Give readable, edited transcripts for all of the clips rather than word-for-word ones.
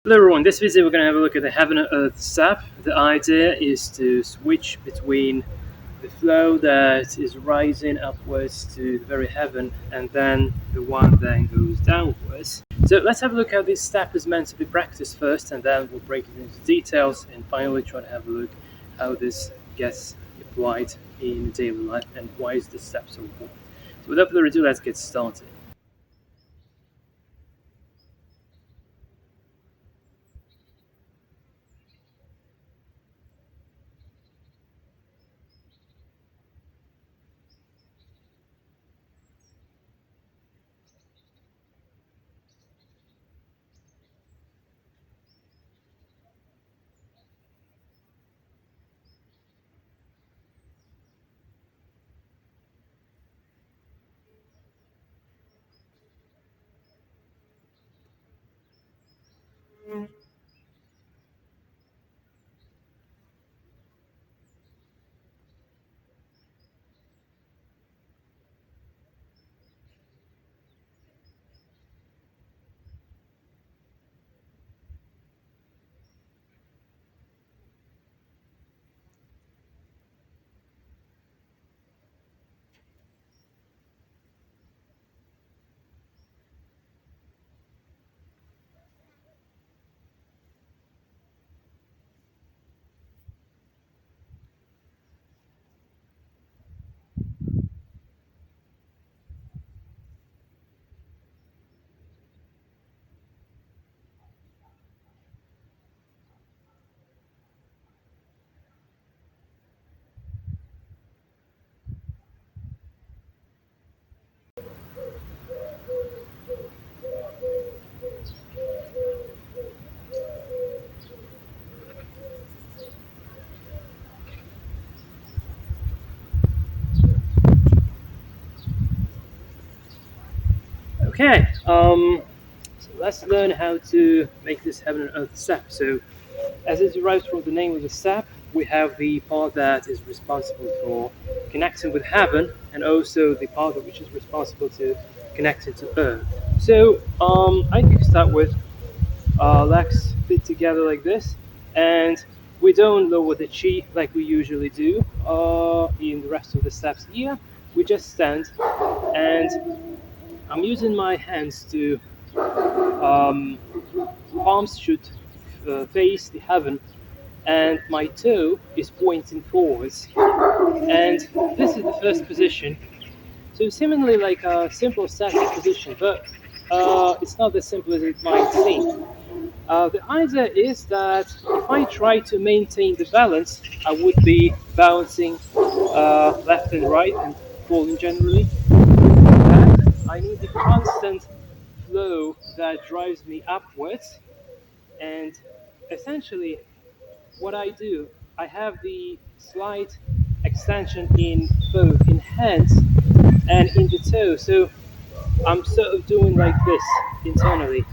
Hello everyone, in this video we're going to have a look at the Heaven and Earth step. The idea is to switch between the flow that is rising upwards to the very heaven and then the one that goes downwards. So let's have a look how this step is meant to be practiced first, and then we'll break it into details and finally try to have a look how this gets applied in daily life and why is this step so important. So without further ado, let's get started. Okay, so let's learn how to make this Heaven and Earth step. So as it derives from the name of the step, we have the part that is responsible for connecting with heaven, and also the part which is responsible to connecting to earth. So I can start with legs fit together like this, and we don't lower the chi like we usually do in the rest of the steps here. We just stand, and I'm using my hands to um, palms should face the heaven, and my toe is pointing forwards. And this is the first position. So seemingly like a simple static position, but it's not as simple as it might seem. The idea is that if I try to maintain the balance, I would be bouncing left and right and falling generally. And I need the constant flow that drives me upwards. And essentially, what I do, I have the slight extension in both in hands and in the toe. So I'm sort of doing like this internally.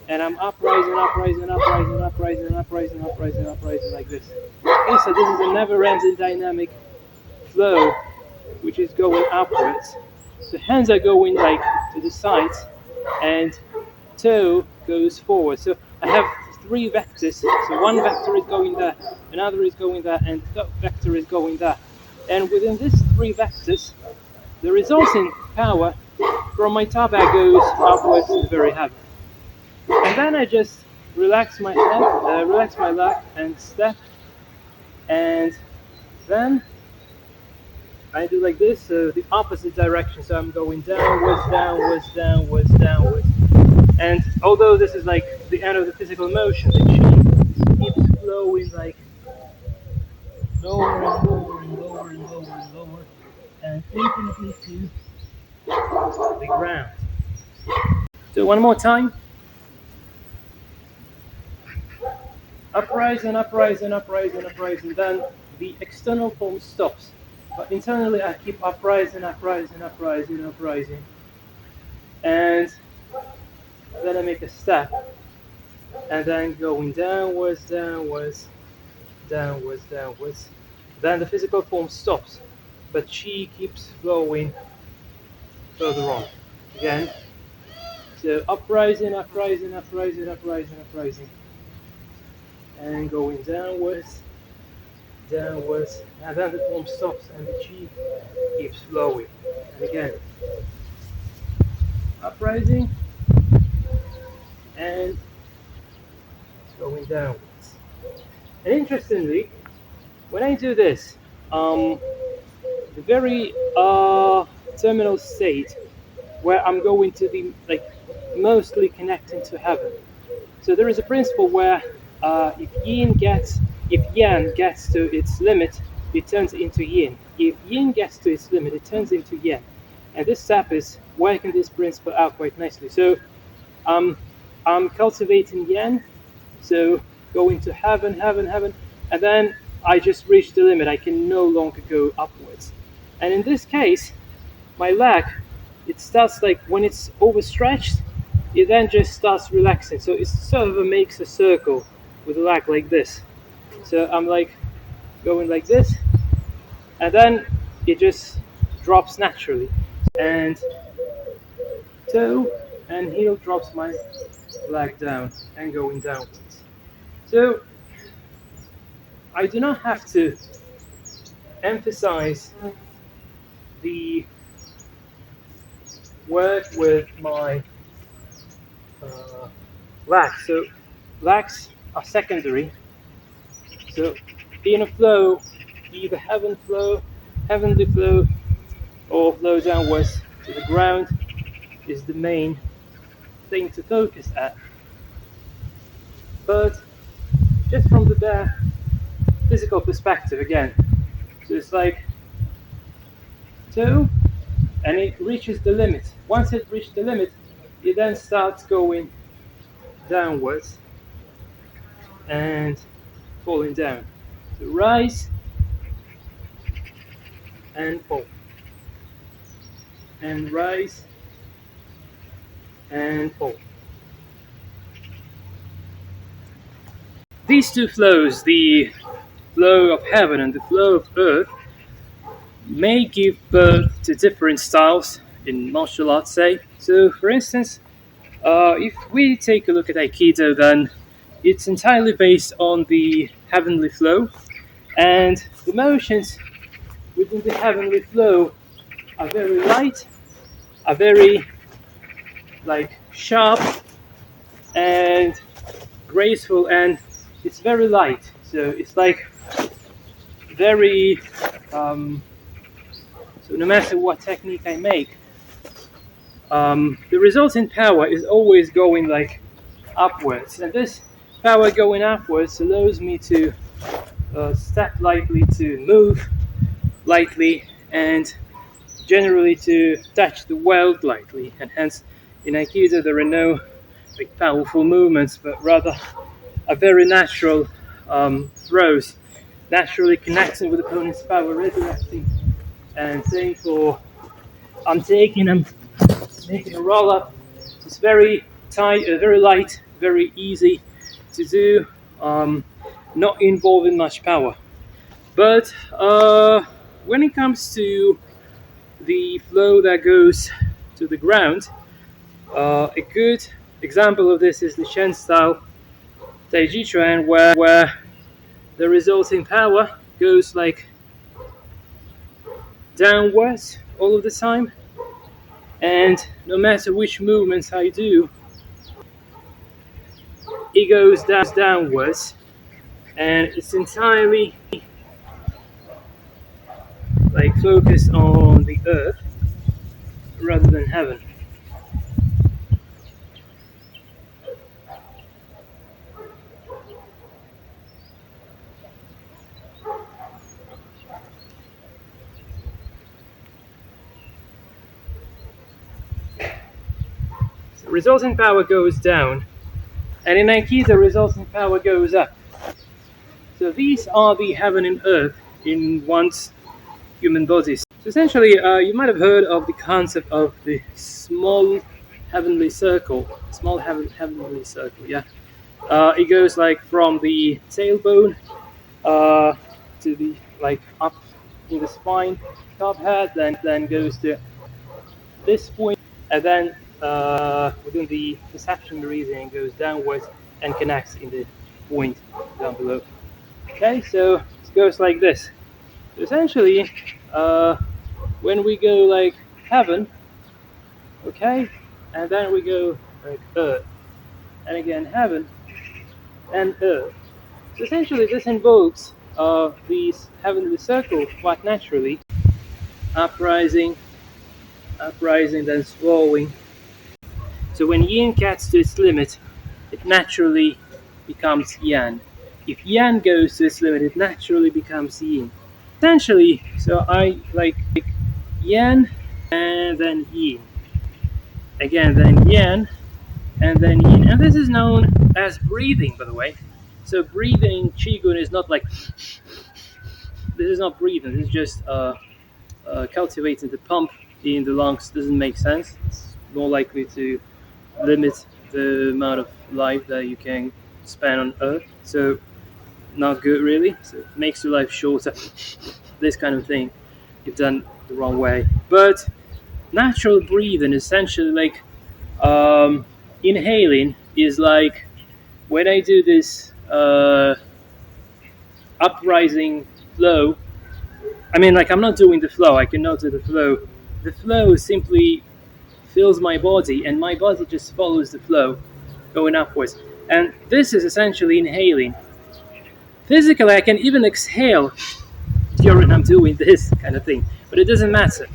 And I'm uprising, uprising, uprising, uprising, uprising, uprising, uprising like this. Okay, so this is a never-ending dynamic flow which is going upwards. So hands are going like to the sides and toe goes forward. So I have three vectors. So one vector is going there, another is going there, and the vector is going there. And within these three vectors, the resulting power from my top goes upwards to the very heaven. And then I just relax my head, relax my leg, and step. And then I do like this, so the opposite direction. So I'm going downwards, downwards, downwards, downwards. And although this is like the end of the physical motion, the chi keeps flowing like lower and lower and lower and lower and lower, and infinitely to the ground. So one more time. Uprise and uprise and uprise and uprise, and then the external form stops. But internally, I keep uprising, uprising, uprising, uprising. And then I make a step, and then going downwards, downwards, downwards, downwards. Then the physical form stops, but chi keeps flowing further on. Again, So uprising, uprising, uprising, uprising, uprising, and going downwards, downwards, and then the form stops and the chi keeps flowing. And again, uprising and going downwards. And interestingly, when I do this, the very terminal state where I'm going to be like mostly connecting to heaven. So there is a principle where if yang gets to its limit, it turns into yin. If yin gets to its limit, it turns into yang. And this sap is working this principle out quite nicely. So I'm cultivating yang, so going to heaven, heaven, heaven, and then I just reach the limit. I can no longer go upwards. And in this case, my leg, it starts like when it's overstretched, it then just starts relaxing. So it sort of makes a circle with the leg like this. So I'm like going like this, and then it just drops naturally. And toe and heel drops my leg down and going downwards. So I do not have to emphasize the work with my legs. So legs are secondary. So in a flow, either heavenly flow, or flow downwards to the ground is the main thing to focus at. But just from the bare physical perspective again, so it's like toe, and it reaches the limit. Once it reaches the limit, it then starts going downwards and falling down. So rise and fall, and rise and fall. These two flows, the flow of heaven and the flow of earth, may give birth to different styles in martial arts, say. So, for instance, if we take a look at Aikido, then it's entirely based on the heavenly flow, and the motions within the heavenly flow are very light, are very like sharp and graceful, and it's very light. So it's like very so no matter what technique I make, the resulting power is always going like upwards, and this power going upwards allows me to step lightly, to move lightly, and generally to touch the world lightly. And hence in Aikido there are no like powerful movements, but rather a very natural throws, naturally connecting with the opponent's power, redirecting and saying for I'm taking, I'm making a roll up. It's very tight, very light, very easy to do, not involving much power. But when it comes to the flow that goes to the ground, a good example of this is the Chen style Taiji Chuan, where the resulting power goes like downwards all of the time, and no matter which movements I do, it goes downwards, and it's entirely like focused on the earth rather than heaven. So resulting power goes down, and in Aikido, the resulting power goes up. So these are the heaven and earth in one's human bodies. So essentially, you might have heard of the concept of the small heavenly circle. Small heavenly circle, yeah. It goes like from the tailbone to the like up in the spine, top head, then goes to this point, and then within the perception region goes downwards and connects in the point down below. Okay, so it goes like this. So essentially, when we go like heaven, okay, and then we go like earth, and again heaven and earth. So essentially, this invokes these heavenly circles quite naturally, uprising, uprising, then swallowing. So when yin gets to its limit, it naturally becomes yang. If yang goes to its limit, it naturally becomes yin. Essentially, so I like yang and then yin. Again, then yang and then yin. And this is known as breathing, by the way. So breathing in Qigong is not like, this is not breathing, this is just cultivating the pump in the lungs. Doesn't make sense. It's more likely to limit the amount of life that you can spend on Earth. So not good, really. So it makes your life shorter. This kind of thing, if done the wrong way. But natural breathing, essentially, like inhaling, is like when I do this uprising flow. I mean, like, I'm not doing the flow. I cannot do the flow. The flow simply fills my body, and my body just follows the flow, going upwards. And this is essentially inhaling. Physically, I can even exhale during I'm doing this kind of thing, but it doesn't matter.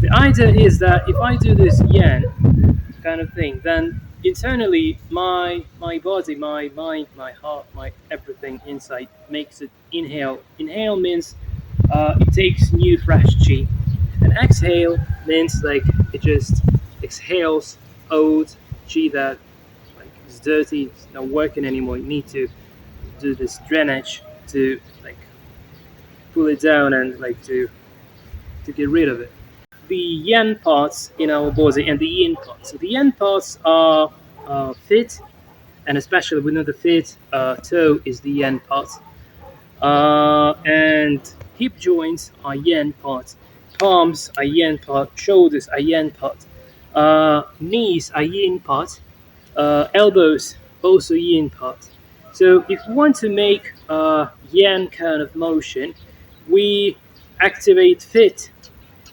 The idea is that if I do this yen kind of thing, then internally my body, my mind, my heart, my everything inside makes it inhale. Inhale means it takes new fresh chi, and exhale means like it just exhales old chi that like is dirty, it's not working anymore. You need to do this drainage to like pull it down and like to get rid of it. The yen parts in our body and the yin parts. So the yen parts are feet, and especially within the feet, toe is the yen part. And hip joints are yen parts, palms are yen part, shoulders are yen part, knees are yin part, elbows also yin part. So if we want to make a yen kind of motion, we activate feet,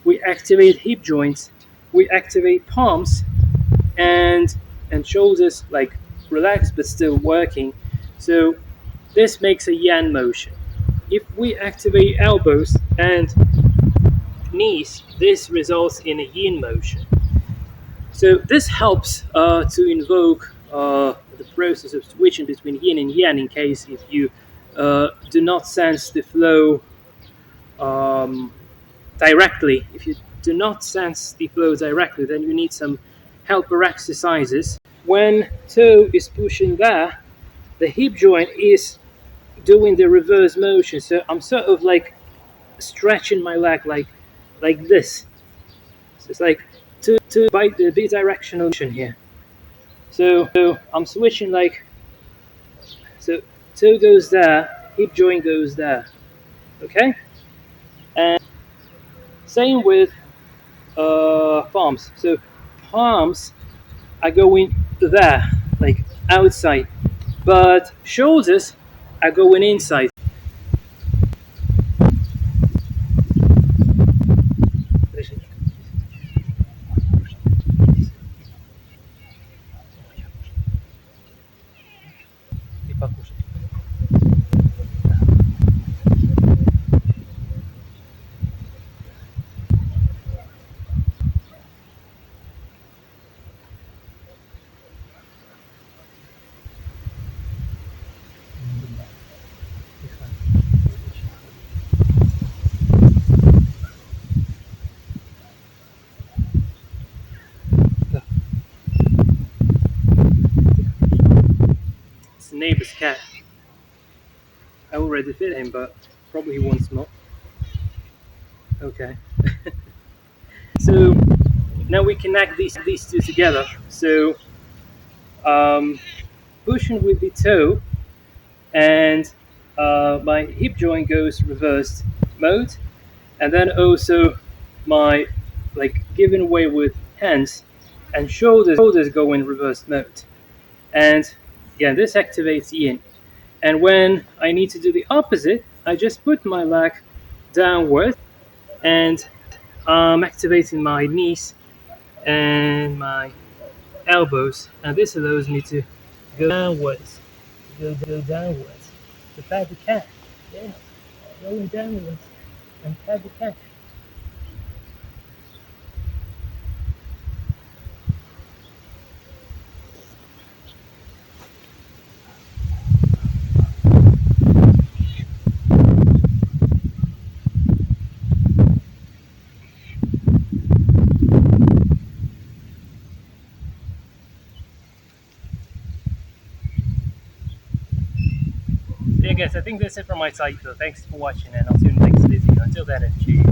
we activate hip joints, we activate palms, and shoulders like relaxed but still working. So this makes a yen motion. If we activate elbows and knees, this results in a yin motion. So this helps to invoke the process of switching between yin and yang in case if you do not sense the flow directly. If you do not sense the flow directly, then you need some helper exercises. When toe is pushing there, the hip joint is doing the reverse motion. So I'm sort of like stretching my leg like this. So it's like to bite the bidirectional motion here. So I'm switching like, so toe goes there, hip joint goes there. Okay? And same with palms. So palms are going there, like outside, but shoulders are going inside. It's the neighbor's cat. I already fed him, but probably he wants more. Okay. So now we connect these two together. So pushing with the toe, and my hip joint goes reversed mode, and then also my like giving away with hands and shoulders go in reverse mode. And again, this activates yin. And when I need to do the opposite, I just put my leg downward and I'm activating my knees and my elbows. And this allows me to go downwards, go downwards, to pat the cat. Yeah, going downwards and pat the cat. So yeah, guys, I think that's it from my side. So thanks for watching, and I'll see you in the next video. Until then, cheers.